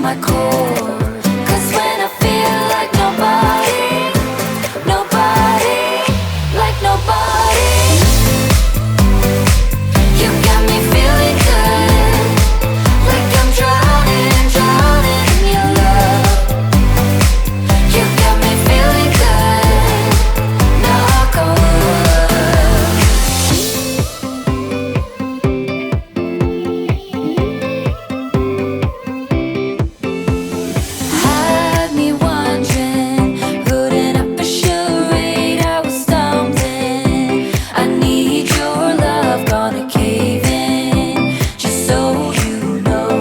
my core. 'Cause when I feel like nobody, nobody, like nobody, you got me feeling good, like I'm drowning, drowning in your love. You got me feeling good, knock on wood. Had me wondering, putting up a charade, I was stumbling. I need your love, gonna cave in, just so you know.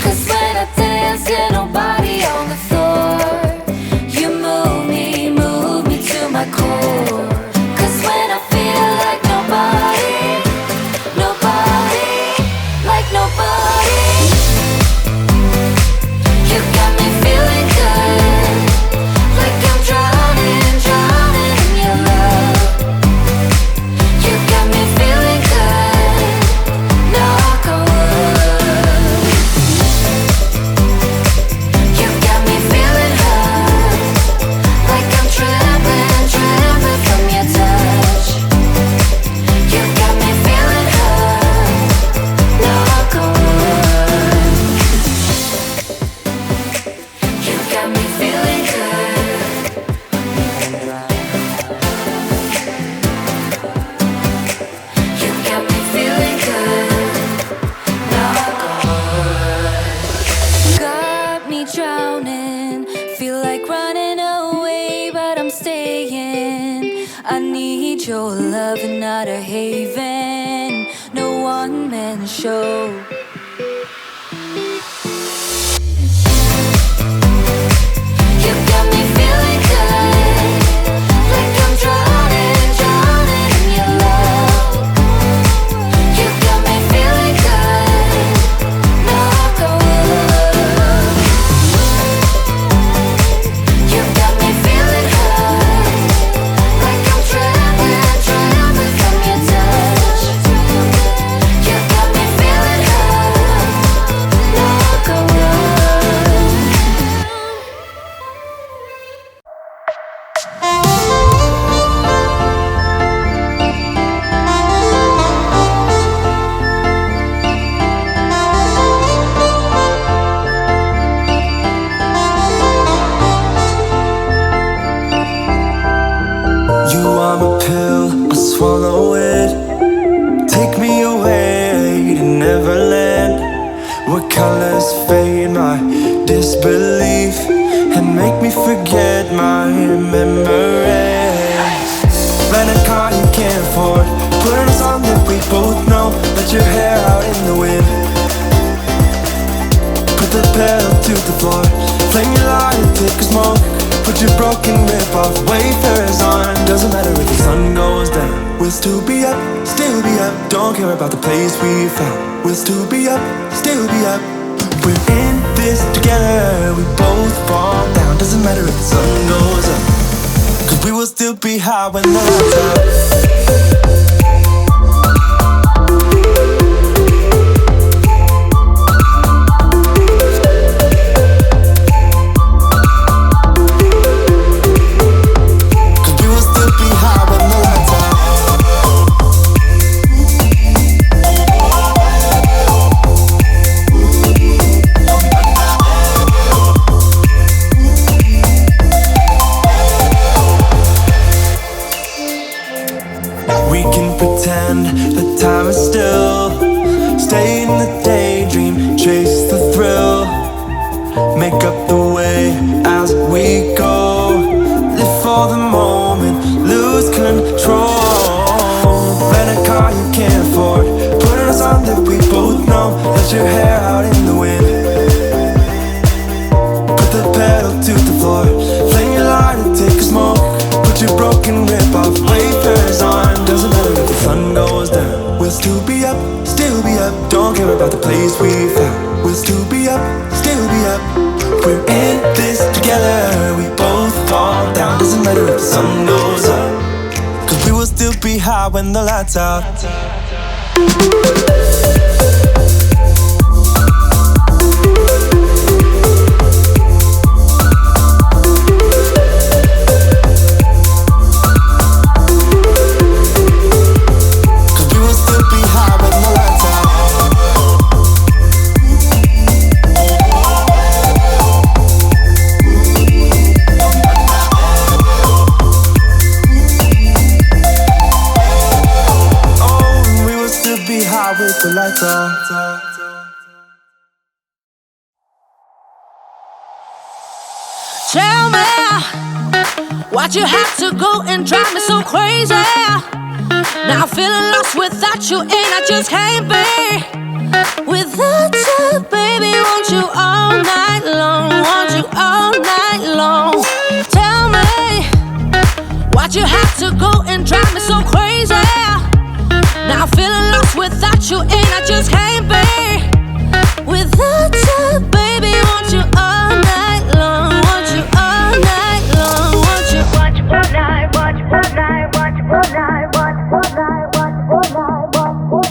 'Cause when I dance, yeah, nobody on the floor. You move me to my core. 'Cause when I feel like nobody, nobody, like nobody, you got me feeling good, like I'm drowning, drowning in your love. You got me feeling good, knock on wood. You got me feeling hurt, like I'm trembling, trembling from your touch. You got me feeling hurt, knock on wood. You got me feeling good. You got me feeling good, knock on wood. Got me drowning, feel like running away, but I'm staying. I need your love and not a haven, no one-man show. You got me feeling good, like I'm drowning, drowning in your love. You got me feeling good, knock on wood. You got me feeling hurt, like I'm trembling, trembling from your touch. You got me feeling hurt, knock on wood. You are my pill, I swallow it. Take me away to Neverland, where colors fade my disbelief and make me forget my memories. Rent a car you can't afford, put on a song that we both know. Let your hair out in the wind, put the pedal to the floor. Flame your light, take a smoke. Put your broken rip-off wafers on. Doesn't matter if the sun goes down, we'll still be up, still be up. Don't care about the place we found, we'll still be up, still be up. We're in this together, we both fall down. Doesn't matter if the sun goes up, 'cause we will still be high when the lights out. We can pretend that time is still, stay in the daydream, chase the thrill, make up the way as we go, live for the moment, lose control. Rent a car you can't afford, put on a song that we both know. Let your hair out in the wind, put the pedal to the floor. Flame your lighter, take a smoke. Put your broken rip-off wafers on. Doesn't matter if the sun goes down, we'll still be up, still be up. Don't care about the place we found, we'll still be up, still be up. We're in this together, we both fall down. Doesn't matter if the sun goes up, 'cause we will still be high when the lights out. the lights off. Tell me, why'd you have to go and drive me so crazy? Now I'm feeling lost without you, and I just can't be without you, baby. Want you all night long, want you all night long. Tell me, why'd you have to go and drive me so crazy? Now I'm feeling lost without you, and I just can't be without you, baby. Want you all night long, want you all night long, want you. Want you all night, want you all night, want you all night, want you all night, want you all night, want you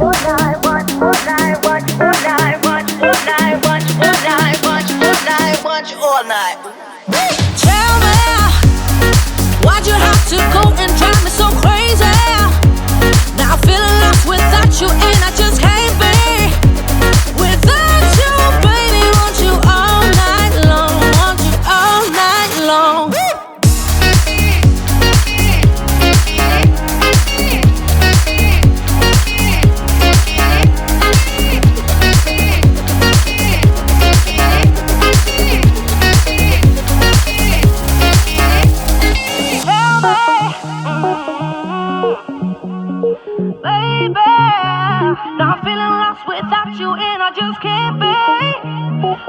all night, want you all night, want you all night, want you all night, want you all night, want you all night, want you all night. Tell me, why'd you have to go and drive me so crazy? Now I'm feeling lost without you, and I just can't be without you, baby. Want you all night long, want you all night long. Baby, now I'm feeling lost without you, and I just can't be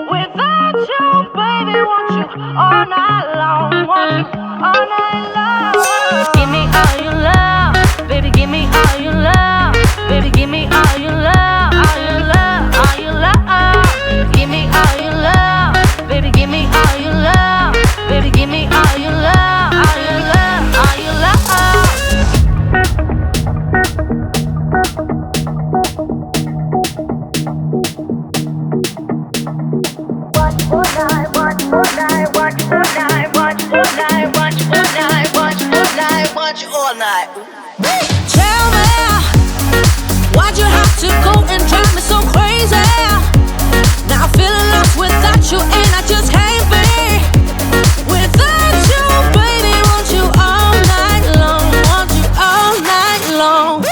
without you, baby. Want you all night long, want you all night long. Give me all your love, baby. Give me all your love, baby. Give me all your love, all your love, all your love. Give me all your love, baby. Give me all your love, baby. Give me all your love, all your love, all your love. All night. Tell me, why'd you have to go and drive me so crazy? Now I'm feeling lost without you, and I just can't be without you, baby. Want you all night long, want you all night long.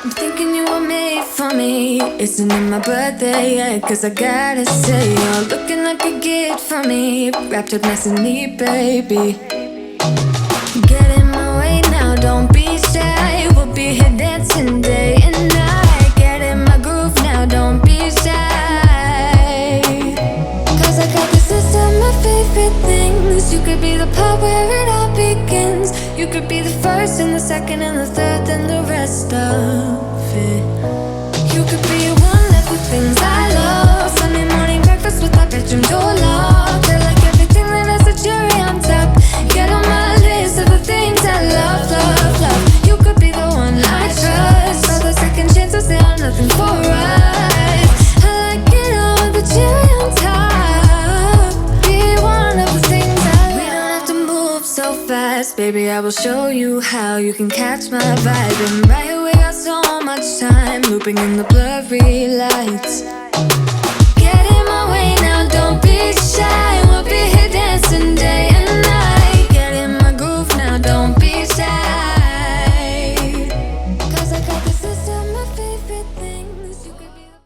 I'm thinking you were made for me. Isn't it my birthday yet? Cause I gotta say, you're looking like a gift for me, wrapped up nice and neat, baby. Get in my way now, don't be shy. We'll be here dancing day and night. Get in my groove now, don't be shy. Cause I got this list of my favorite things. You could be the part where it all begins. You could be the first and the second and the third and the rest of it. You could be one of the things I love. Sunday morning breakfast with our bedroom door locked. I like everything that has a cherry on top. Get on my list of the things I love, love, love. You could be the one I trust. All the second chances, they are nothing for us. I like it all with the cherry on top. Be one of the things I love. We don't have to move so fast, baby. I will show you how you can catch my vibe. And right here we got so much time, looping in the blurry lights. Get in my way now, don't be shy.